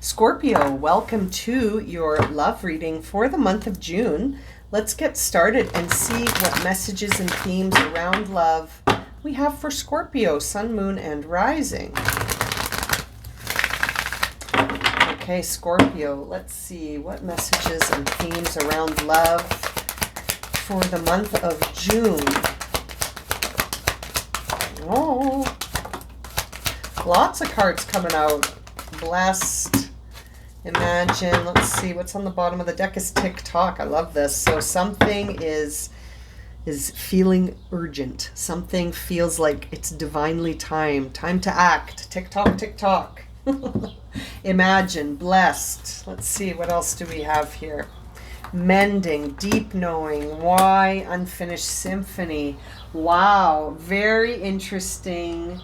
Scorpio, welcome to your love reading for the month of June. Let's get started and see what messages and themes around love we have for Scorpio, Sun, Moon, and Rising. Okay, Scorpio, let's see what messages and themes around love for the month of June. Oh, lots of cards coming out. Blessed. Imagine. Let's see what's on the bottom of the deck is tock. I love this. So something is feeling urgent. Something feels like it's divinely timed. Time to act. Tick-tock. Imagine. Blessed. Let's see, what else do we have here? Mending, deep knowing, why, unfinished symphony. Wow, very interesting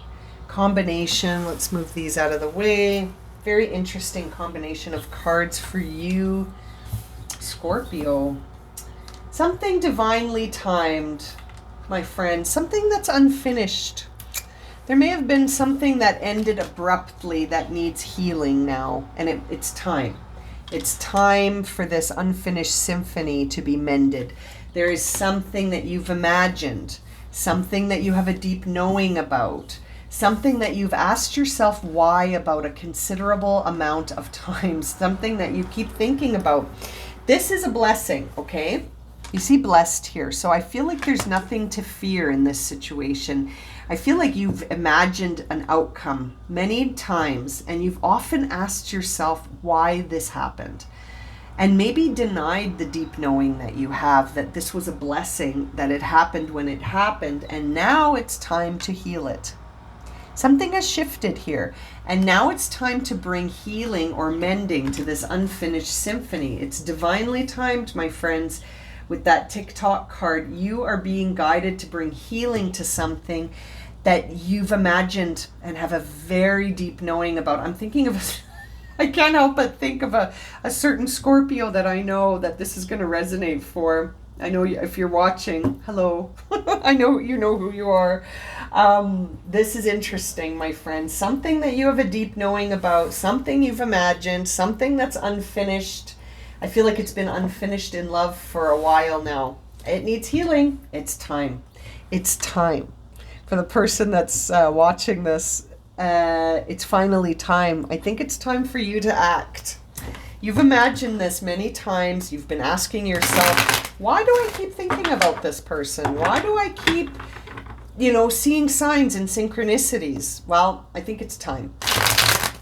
combination. Let's move these out of the way. Very interesting combination of cards for you, Scorpio. Something divinely timed, my friend. Something that's unfinished. There may have been something that ended abruptly that needs healing now, and it's time. It's time for this unfinished symphony to be mended. There is something that you've imagined, something that you have a deep knowing about, something that you've asked yourself why about a considerable amount of times, something that you keep thinking about. This is a blessing, okay? You see blessed here. So I feel like there's nothing to fear in this situation. I feel like you've imagined an outcome many times, and you've often asked yourself why this happened. And maybe denied the deep knowing that you have, that this was a blessing, that it happened when it happened, and now it's time to heal it. Something has shifted here, and now it's time to bring healing or mending to this unfinished symphony. It's divinely timed, my friends. With that tick-tock card, you are being guided to bring healing to something that you've imagined and have a very deep knowing about. I'm thinking of, I can't help but think of a certain Scorpio that I know that this is going to resonate for. I know if you're watching, hello. I know you know who you are. This is interesting, my friend. Something that you have a deep knowing about, something you've imagined, something that's unfinished. I feel like it's been unfinished in love for a while now. It needs healing. It's time. It's time. For the person that's watching this, it's finally time. I think it's time for you to act. You've imagined this many times. You've been asking yourself, why do I keep thinking about this person? Why do I keep, seeing signs and synchronicities? Well, I think it's time.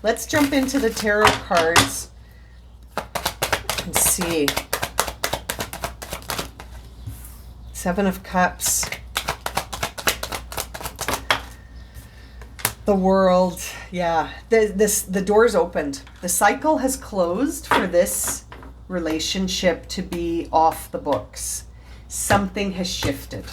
Let's jump into the tarot cards and see. Seven of Cups. The World. Yeah, the door's opened. The cycle has closed for this relationship to be off the books. Something has shifted.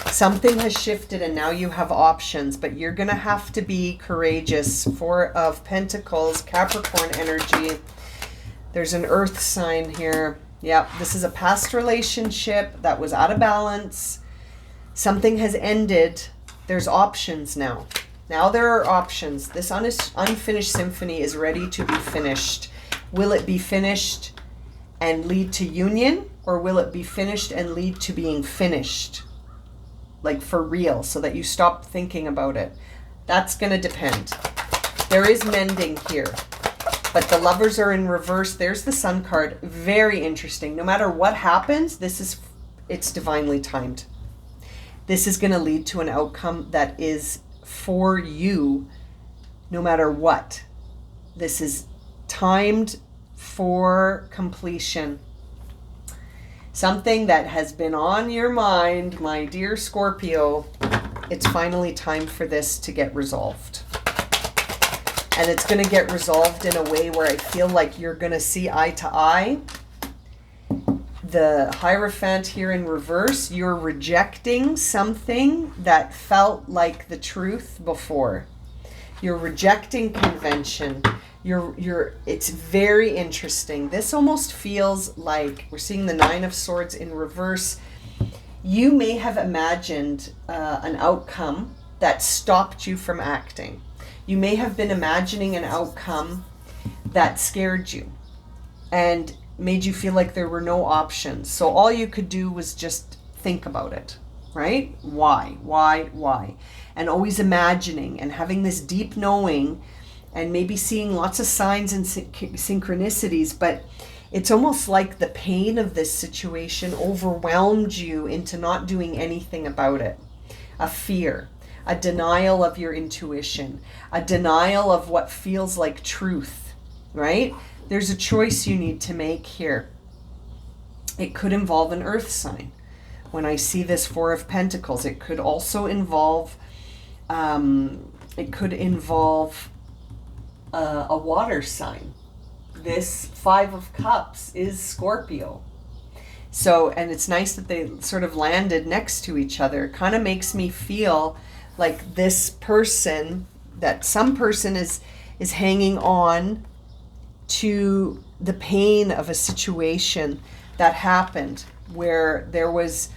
Something has shifted, and now you have options, but you're going to have to be courageous. Four of Pentacles, Capricorn energy. There's an earth sign here. Yeah, this is a past relationship that was out of balance. Something has ended. There's options now. Now there are options. This unfinished symphony is ready to be finished. Will it be finished and lead to union, or will it be finished and lead to being finished? Like for real, so that you stop thinking about it. That's going to depend. There is mending here, but the lovers are in reverse. There's the Sun card. Very interesting. No matter what happens, it's divinely timed. This is going to lead to an outcome that is for you no matter what. This is timed for completion. Something that has been on your mind, my dear Scorpio, it's finally time for this to get resolved. And it's going to get resolved in a way where I feel like you're going to see eye to eye. The Hierophant here in reverse, you're rejecting something that felt like the truth before. You're rejecting convention. It's very interesting. This almost feels like we're seeing the Nine of Swords in reverse. You may have imagined an outcome that stopped you from acting. You may have been imagining an outcome that scared you and made you feel like there were no options. So all you could do was just think about it, right? Why? And always imagining and having this deep knowing and maybe seeing lots of signs and synchronicities, but it's almost like the pain of this situation overwhelmed you into not doing anything about it. A fear, a denial of your intuition, a denial of what feels like truth, right? There's a choice you need to make here. It could involve an earth sign. When I see this Four of Pentacles, it could also involve, a water sign. This Five of Cups is Scorpio. So, and it's nice that they sort of landed next to each other. Kind of makes me feel like this person, that some person is hanging on to the pain of a situation that happened where there was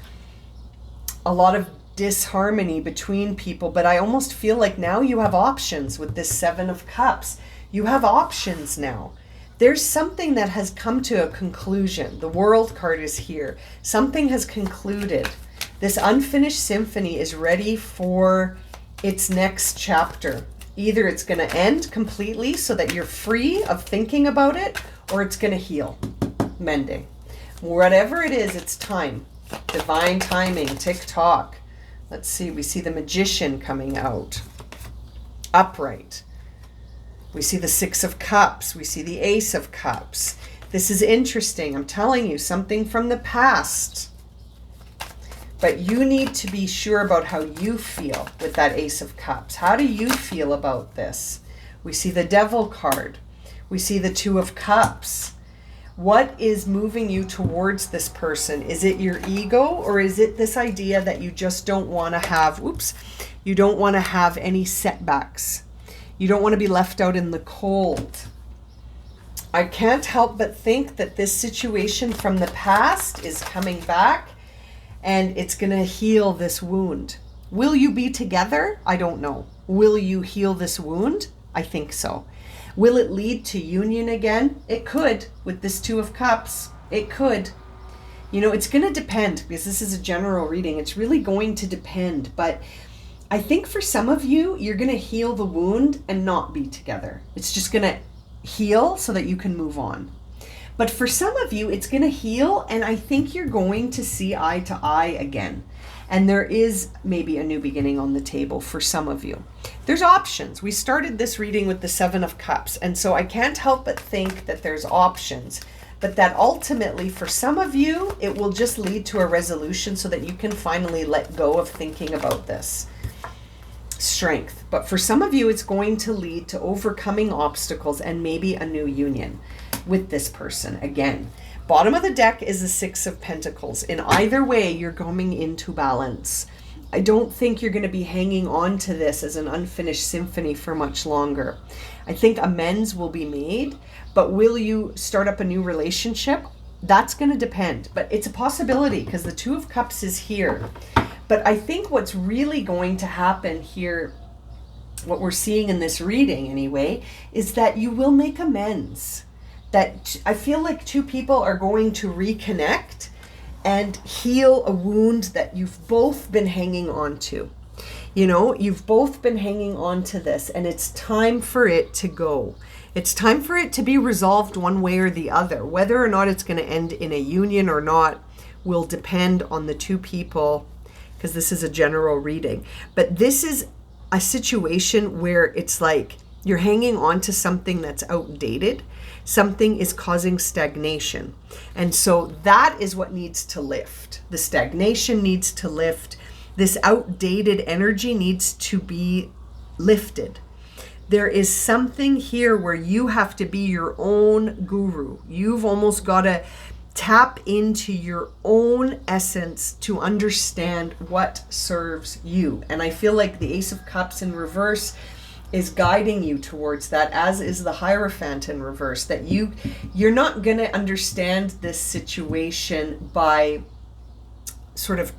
a lot of disharmony between people. But I almost feel like now you have options with this Seven of Cups. You have options now. There's something that has come to a conclusion. The World card is here. Something has concluded. This unfinished symphony is ready for its next chapter. Either it's going to end completely so that you're free of thinking about it, or it's going to heal, mending. Whatever it is, it's time. Divine timing, tick-tock. Let's see, we see the Magician coming out. Upright. We see the Six of Cups. We see the Ace of Cups. This is interesting. I'm telling you, something from the past. But you need to be sure about how you feel with that Ace of Cups. How do you feel about this? We see the Devil card. We see the Two of Cups. What is moving you towards this person? Is it your ego, or is it this idea that you just don't want to have, you don't want to have any setbacks? You don't want to be left out in the cold. I can't help but think that this situation from the past is coming back and it's going to heal this wound. Will you be together? I don't know. Will you heal this wound? I think so. Will it lead to union again? It could, with this Two of Cups. It could. You know, it's going to depend, because this is a general reading. It's really going to depend, but I think for some of you, you're going to heal the wound and not be together. It's just going to heal so that you can move on. But for some of you, it's going to heal, and I think you're going to see eye to eye again. And there is maybe a new beginning on the table for some of you. There's options. We started this reading with the Seven of Cups, and so I can't help but think that there's options. But that ultimately, for some of you, it will just lead to a resolution so that you can finally let go of thinking about this. Strength. But for some of you, it's going to lead to overcoming obstacles and maybe a new union with this person again. Bottom of the deck is the Six of Pentacles. In either way, you're going into balance. I don't think you're going to be hanging on to this as an unfinished symphony for much longer. I think amends will be made, but will you start up a new relationship? That's going to depend, but it's a possibility because the Two of Cups is here. But I think what's really going to happen here, what we're seeing in this reading anyway, is that you will make amends. That I feel like two people are going to reconnect and heal a wound that you've both been hanging on to. You know, you've both been hanging on to this, and it's time for it to go. It's time for it to be resolved one way or the other. Whether or not it's going to end in a union or not will depend on the two people, because this is a general reading. But this is a situation where it's like you're hanging on to something that's outdated. Something is causing stagnation. And so that is what needs to lift. The stagnation needs to lift. This outdated energy needs to be lifted. There is something here where you have to be your own guru. You've almost got to tap into your own essence to understand what serves you. And I feel like the Ace of Cups in reverse is guiding you towards that, as is the Hierophant in reverse, that you're not going to understand this situation by sort of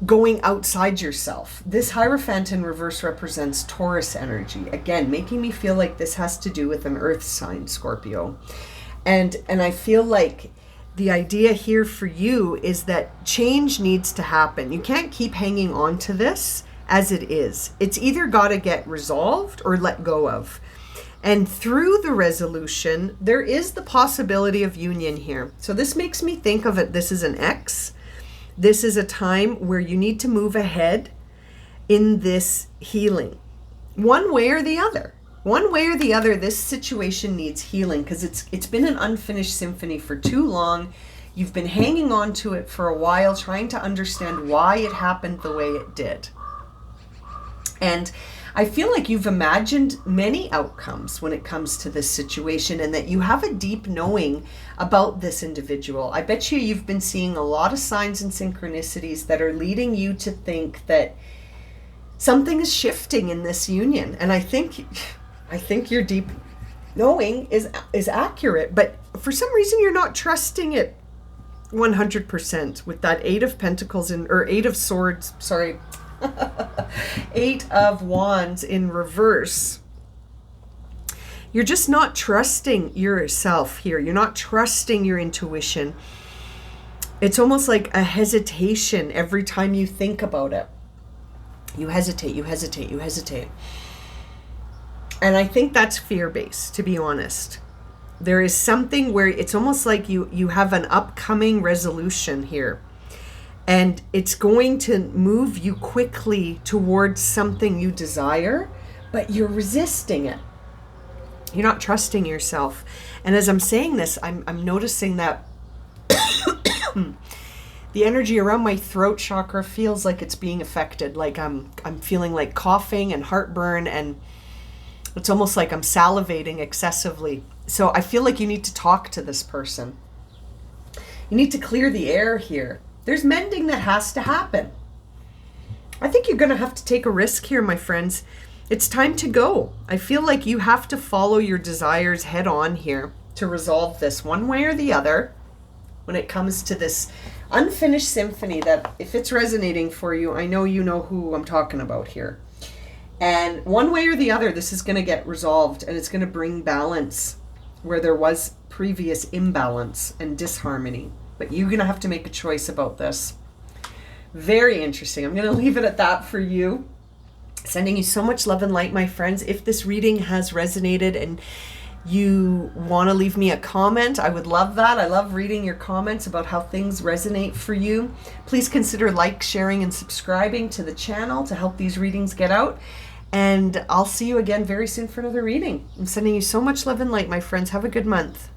going outside yourself. This Hierophant in reverse represents Taurus energy. Again, making me feel like this has to do with an earth sign, Scorpio. And I feel like the idea here for you is that change needs to happen. You can't keep hanging on to this as it is. It's either got to get resolved or let go of. And through the resolution, there is the possibility of union here. So this makes me think of it, this is an X. This is a time where you need to move ahead in this healing. One way or the other. One way or the other, this situation needs healing because it's been an unfinished symphony for too long. You've been hanging on to it for a while, trying to understand why it happened the way it did. And I feel like you've imagined many outcomes when it comes to this situation and that you have a deep knowing about this individual. I bet you've been seeing a lot of signs and synchronicities that are leading you to think that something is shifting in this union. And I think your deep knowing is accurate, but for some reason you're not trusting it 100% with that Eight of Pentacles or Eight of Swords, sorry. 8 of Wands in reverse. You're just not trusting yourself here. You're not trusting your intuition. It's almost like a hesitation every time you think about it. You hesitate, you hesitate, you hesitate. And I think that's fear-based, to be honest. There is something where it's almost like you have an upcoming resolution here. And it's going to move you quickly towards something you desire, but you're resisting it. You're not trusting yourself. And as I'm saying this, I'm noticing that the energy around my throat chakra feels like it's being affected. Like I'm feeling like coughing and heartburn, and it's almost like I'm salivating excessively. So I feel like you need to talk to this person. You need to clear the air here. There's mending that has to happen. I think you're going to have to take a risk here, my friends. It's time to go. I feel like you have to follow your desires head on here to resolve this one way or the other when it comes to this unfinished symphony that, if it's resonating for you, I know you know who I'm talking about here. And one way or the other, this is going to get resolved, and it's going to bring balance where there was previous imbalance and disharmony. But you're going to have to make a choice about this. Very interesting. I'm going to leave it at that for you. Sending you so much love and light, my friends. If this reading has resonated and you want to leave me a comment, I would love that. I love reading your comments about how things resonate for you. Please consider sharing, and subscribing to the channel to help these readings get out. And I'll see you again very soon for another reading. I'm sending you so much love and light, my friends. Have a good month.